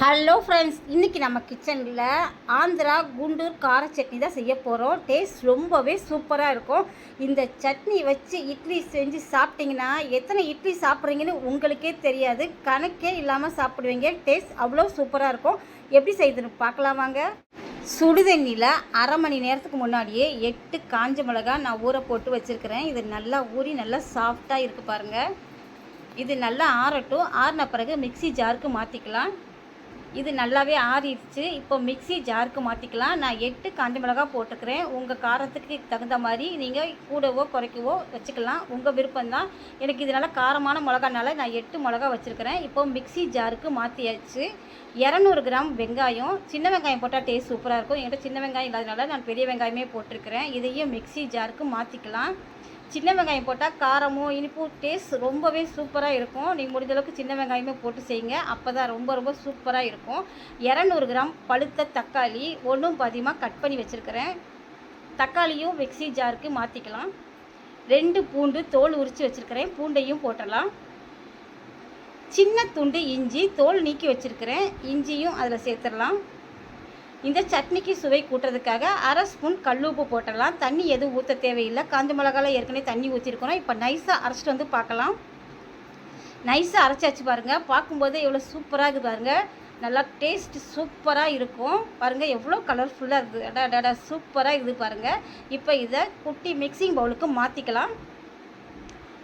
Hello friends, இன்றைக்கி நம்ம கிச்சனில் ஆந்திரா குண்டூர் கார சட்னி தான் செய்ய போகிறோம். டேஸ்ட் ரொம்பவே சூப்பராக இருக்கும். இந்த சட்னி வச்சு இட்லி செஞ்சு சாப்பிட்டிங்கன்னா எத்தனை இட்லி சாப்பிட்றீங்கன்னு உங்களுக்கே தெரியாது. கணக்கே இல்லாமல் சாப்பிடுவீங்க. டேஸ்ட் அவ்வளோ சூப்பராக இருக்கும். எப்படி செய்யுதுன்னு பார்க்கலாம் வாங்க. சுடுதண்ணியில் அரை மணி நேரத்துக்கு முன்னாடியே 8 காஞ்ச மிளகா நான் ஊற போட்டு வச்சுருக்கிறேன். இது நல்லா ஊறி நல்லா சாஃப்டாக இருக்குது பாருங்கள். இது நல்லா ஆறட்டும். ஆறின பிறகு மிக்ஸி ஜாருக்கு மாற்றிக்கலாம். இது நல்லாவே ஆறிடுச்சு. இப்போ மிக்ஸி ஜாருக்கு மாற்றிக்கலாம். நான் 8 காஞ்ச மிளகா போட்டுக்கிறேன். உங்கள் காரத்துக்கு தகுந்த மாதிரி நீங்கள் கூடவோ குறைக்கவோ வச்சுக்கலாம், உங்கள் விருப்பம்தான். எனக்கு இதனால் காரமான மிளகானால நான் 8 மிளகா வச்சுருக்கிறேன். இப்போ மிக்ஸி ஜாருக்கு மாற்றியாச்சு. 200 கிராம் வெங்காயம், சின்ன வெங்காயம் போட்டால் டேஸ்ட் சூப்பராக இருக்கும். என்கிட்ட சின்ன வெங்காயம் இல்லாதனால நான் பெரிய வெங்காயமே போட்டிருக்கிறேன். இதையும் மிக்ஸி ஜாருக்கு மாற்றிக்கலாம். சின்ன வெங்காயம் போட்டால் காரமும் இனிப்பும் டேஸ்ட் ரொம்பவே சூப்பராக இருக்கும். நீங்கள் முடிஞ்சளவுக்கு சின்ன வெங்காயமே போட்டு செய்யுங்க, அப்போ தான் ரொம்ப சூப்பராக இருக்கும். 200 கிராம் பழுத்த தக்காளி ஒன்றும் பாதியமாக கட் பண்ணி வச்சுருக்கிறேன். தக்காளியும் மிக்ஸி ஜாருக்கு மாற்றிக்கலாம். 2 பூண்டு தோல் உரித்து வச்சுருக்கிறேன், பூண்டையும் போட்டலாம். சின்ன துண்டு இஞ்சி தோல் நீக்கி வச்சுருக்கிறேன், இஞ்சியும் அதில் சேர்த்துடலாம். இந்த சட்னிக்கு சுவை கூட்டுறதுக்காக அரை ஸ்பூன் கல்லுப்பு போட்டுடலாம். தண்ணி எதுவும் ஊற்ற தேவையில்லை. காஞ்ச மிளகால ஏற்கனவே தண்ணி ஊற்றிருக்கணும். இப்போ நைஸாக அரைச்சிட்டு வந்து பார்க்கலாம். நைஸாக அரைச்சாச்சு பாருங்கள். பார்க்கும்போதே எவ்வளோ சூப்பராக இருக்குது பாருங்கள். நல்லா டேஸ்ட் சூப்பராக இருக்கும் பாருங்கள். எவ்வளோ கலர்ஃபுல்லாக இருக்குது. அடா சூப்பராக இருக்குது பாருங்கள். இப்போ இதை குட்டி மிக்சிங் பவுலுக்கு மாற்றிக்கலாம்.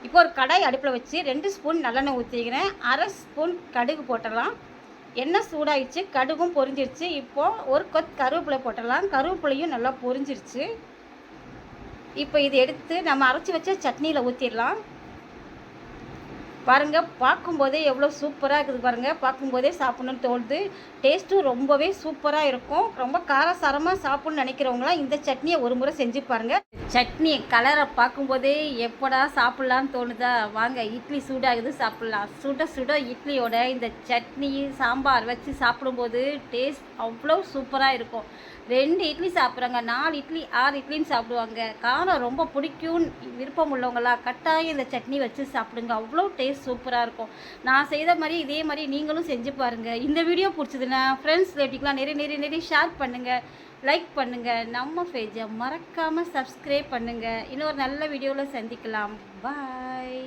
இப்போ ஒரு கடாய் அடுப்பில் வச்சு 2 ஸ்பூன் நல்லெண்ணெய் ஊற்றிக்கிறேன். அரை ஸ்பூன் கடுகு போட்டுடலாம். எண்ணெய் சூடாகிடுச்சு, கடுகும் பொரிஞ்சிருச்சு. இப்போது ஒரு கொத்து கருவேப்பிலை போட்டுடலாம். கருவேப்பிலையும் நல்லா பொரிஞ்சிருச்சு. இப்போ இது எடுத்து நம்ம அரைச்சி வச்ச சட்னியில் ஊற்றிடலாம். பாருங்கள், பார்க்கும்போதே எவ்வளோ சூப்பராக இருக்குது பாருங்கள். பார்க்கும்போதே சாப்பிட்ணுன்னு தோணுது. டேஸ்ட்டும் ரொம்பவே சூப்பராக இருக்கும். ரொம்ப காரசாரமாக சாப்பிட்ணுன்னு நினைக்கிறவங்களாம் இந்த சட்னியை ஒரு முறை செஞ்சு பாருங்கள். சட்னி கலரை பார்க்கும்போதே எப்படா சாப்பிட்லான்னு தோணுதா? வாங்க, இட்லி சூடாகுது, சாப்பிட்லாம். சுட சுட இட்லியோட இந்த சட்னி சாம்பார் வச்சு சாப்பிடும்போது டேஸ்ட் அவ்வளோ சூப்பராக இருக்கும். 2 இட்லி சாப்பிட்றாங்க, 4 இட்லி 6 இட்லின்னு சாப்பிடுவாங்க. காரம் ரொம்ப பிடிக்கும் விருப்பம் உள்ளவங்களா கட்டாயம் இந்த சட்னி வச்சு சாப்பிடுங்க. அவ்வளோ டேஸ்ட் சூப்பராக இருக்கும். நான் செய்த மாதிரி இதே மாதிரி நீங்களும் செஞ்சு பாருங்கள். இந்த வீடியோ பிடிச்சதுன்னா ஃப்ரெண்ட்ஸ் ரிலேட்டிவ்லாம் நிறைய ஷேர் பண்ணுங்கள், லைக் பண்ணுங்கள். நம்ம பேஜை மறக்காமல் சப்ஸ்கிரைப் பண்ணுங்கள். இன்னொரு நல்ல வீடியோவில் சந்திக்கலாம். பாய்.